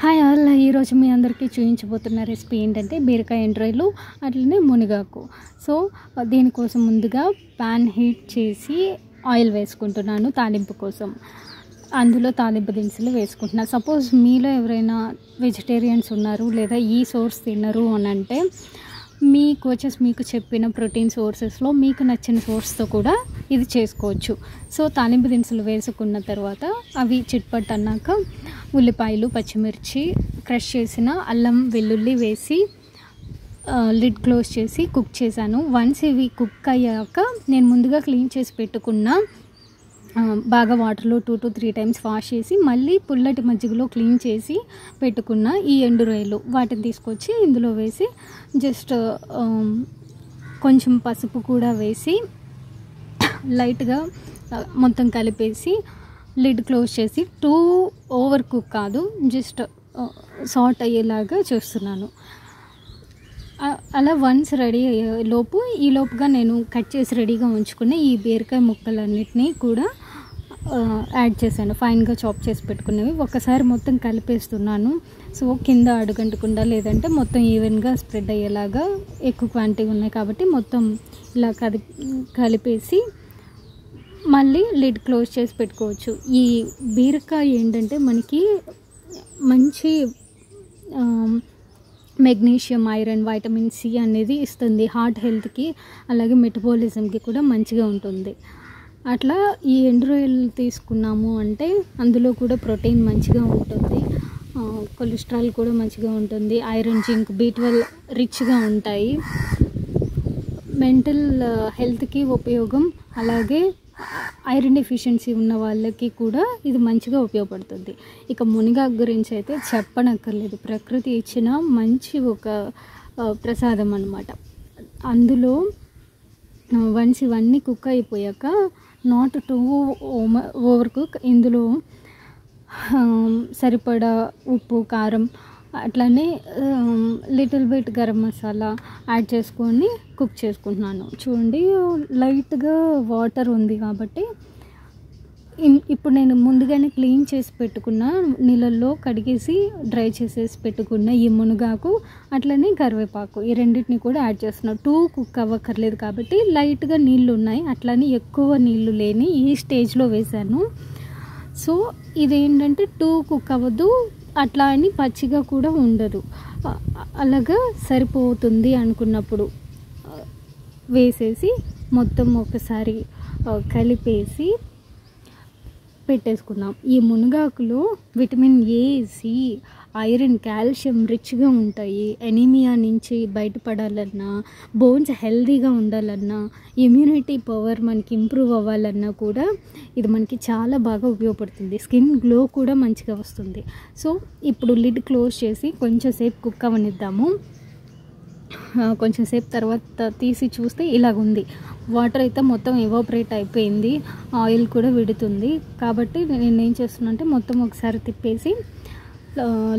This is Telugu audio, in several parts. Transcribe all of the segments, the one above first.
హాయ్ ఆల్, ఈరోజు మీ అందరికీ చూపించబోతున్న రెసిపీ ఏంటంటే బీరకాయ ఎండ్రాయిలు అట్లనే మునగాకు. సో దీనికోసం ముందుగా ప్యాన్ హీట్ చేసి ఆయిల్ వేసుకుంటున్నాను తాలింపు కోసం. అందులో తాలింపు దినుసులు వేసుకుంటున్నాను. సపోజ్ మీలో ఎవరైనా వెజిటేరియన్స్ ఉన్నారు లేదా ఈ సోర్స్ తినరు అని అంటే మీ కోచెస్ మీకు చెప్పిన ప్రోటీన్ సోర్సెస్లో మీకు నచ్చిన సోర్స్తో కూడా ఇది చేసుకోవచ్చు. సో తాలింపు దినుసులు వేసుకున్న తర్వాత అవి చిట్పట్ అన్నాక ఉల్లిపాయలు, పచ్చిమిర్చి, క్రష్ చేసిన అల్లం వెల్లుల్లి వేసి లిడ్ క్లోజ్ చేసి కుక్ చేశాను. వన్స్ ఇవి కుక్ అయ్యాక నేను ముందుగా క్లీన్ చేసి పెట్టుకున్న బాగా వాటర్లో 2 to 3 times వాష్ చేసి మళ్ళీ పుల్లటి మజ్జిగలో క్లీన్ చేసి పెట్టుకున్న ఈ ఎండు రొయ్యలు వాటిని తీసుకొచ్చి ఇందులో వేసి జస్ట్ కొంచెం పసుపు కూడా వేసి లైట్గా మొత్తం కలిపేసి లిడ్ క్లోజ్ చేసి టూ ఓవర్ కుక్ కాదు, జస్ట్ సాల్ట్ అయ్యేలాగా చేస్తున్నాను. అలా వన్స్ రెడీ అయ్యే లోపు ఈ లోపుగా నేను కట్ చేసి రెడీగా ఉంచుకుని ఈ బీరకాయ ముక్కలన్నిటినీ కూడా యాడ్ చేశాను. ఫైన్గా చాప్ చేసి పెట్టుకునేవి ఒకసారి మొత్తం కలిపేస్తున్నాను. సో కింద అడుగంటకుండా లేదంటే మొత్తం ఈవెన్గా స్ప్రెడ్ అయ్యేలాగా ఎక్కువ క్వాంటిటీ ఉన్నాయి కాబట్టి మొత్తం ఇలా కలిపేసి మళ్ళీ లిడ్ క్లోజ్ చేసి పెట్టుకోవచ్చు. ఈ బీరకాయ ఏంటంటే మనకి మంచి మెగ్నీషియం, ఐరన్, వైటమిన్ సి అనేది ఇస్తుంది. హార్ట్ హెల్త్కి అలాగే మెటబాలిజంకి కూడా మంచిగా ఉంటుంది. అట్లా ఈ ఎండు రొయ్యలు తీసుకున్నాము అంటే అందులో కూడా ప్రోటీన్ మంచిగా ఉంటుంది, కొలెస్ట్రాల్ కూడా మంచిగా ఉంటుంది, ఐరన్, జింక్, B12 రిచ్గా ఉంటాయి. మెంటల్ హెల్త్కి ఉపయోగం, అలాగే ఐరన్ డెఫిషియన్సీ ఉన్న వాళ్ళకి కూడా ఇది మంచిగా ఉపయోగపడుతుంది. ఇక మునగాకు గురించి అయితే చెప్పనక్కర్లేదు, ప్రకృతి ఇచ్చిన మంచి ఒక ప్రసాదం అన్నమాట. అందులో వన్స్ ఇవన్నీ కుక్ అయిపోయాక నాట్ టూ ఓవర్ కుక్, ఇందులో సరిపడా ఉప్పు, కారం, అట్లనే little bit garam masala add చేసుకొని కుక్ చేసుకుంటున్నాను. చూడండి లైట్గా వాటర్ ఉంది కాబట్టి ఇప్పుడు నేను ముందుగానే క్లీన్ చేసి పెట్టుకున్న నీళ్ళల్లో కడిగేసి డ్రై చేసేసి పెట్టుకున్న ఈ మునగాకు అట్లనే కరివేపాకు ఈ రెండింటిని కూడా యాడ్ చేస్తున్నాను. టూ కుక్ అవ్వక్కర్లేదు కాబట్టి లైట్గా నీళ్ళు ఉన్నాయి, అట్లనే ఎక్కువ నీళ్ళు లేని ఈ స్టేజ్లో వేశాను. సో ఇదేంటంటే టూ కుక్ అవ్వదు, అట్లా అని పచ్చిగా కూడా ఉండదు, అలాగా సరిపోతుంది అనుకున్నప్పుడు వేసేసి మొత్తం ఒకసారి కలిపేసి పెట్టేసుకున్నాం. ఈ మునగాకులో vitamin A, C, iron, calcium రిచ్గా ఉంటాయి. ఎనీమియా నుంచి బయటపడాలన్నా, బోన్స్ హెల్తీగా ఉండాలన్నా, ఇమ్యూనిటీ పవర్ మనకి ఇంప్రూవ్ అవ్వాలన్నా కూడా ఇది మనకి చాలా బాగా ఉపయోగపడుతుంది. స్కిన్ గ్లో కూడా మంచిగా వస్తుంది. సో ఇప్పుడు లిడ్ క్లోజ్ చేసి కొంచెం సేపు కుక్ అవనిద్దాము. కొంచెం సేపు తర్వాత తీసి చూస్తే ఇలాగుంది. వాటర్ అయితే మొత్తం ఎవాపరేట్ అయిపోయింది, ఆయిల్ కూడా విడుతుంది. కాబట్టి నేను ఏం చేస్తున్నా అంటే మొత్తం ఒకసారి తిప్పేసి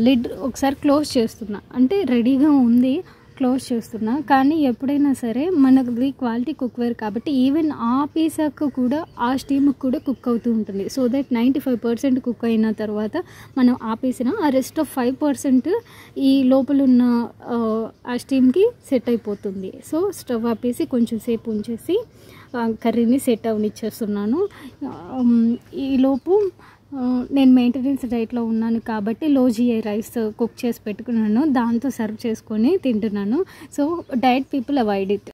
లిడ్ ఒకసారి క్లోజ్ చేస్తున్నా. అంటే రెడీగా ఉంది, క్లోజ్ చేస్తున్నా. కానీ ఎప్పుడైనా సరే మనది క్వాలిటీ కుక్వేర్ కాబట్టి ఈవెన్ ఆ పీసాకు కూడా ఆ స్టీమ్కి కూడా కుక్ అవుతూ ఉంటుంది. సో దట్ 95% కుక్ అయిన తర్వాత మనం ఆపేసిన ఆ రెస్ట్ ఆఫ్ 5% ఈ లోపల ఉన్న ఆ స్టీమ్కి సెట్ అయిపోతుంది. సో స్టవ్ ఆపేసి కొంచెం సేపు ఉంచేసి కర్రీని సెట్ అవనిచ్చేస్తున్నాను. ఈలోపు నేను మెయింటెనెన్స్ డైట్లో ఉన్నాను కాబట్టి లో GI రైస్ కుక్ చేసి పెట్టుకున్నాను, దాంతో సర్వ్ చేసుకొని తింటున్నాను. So diet people avoid it.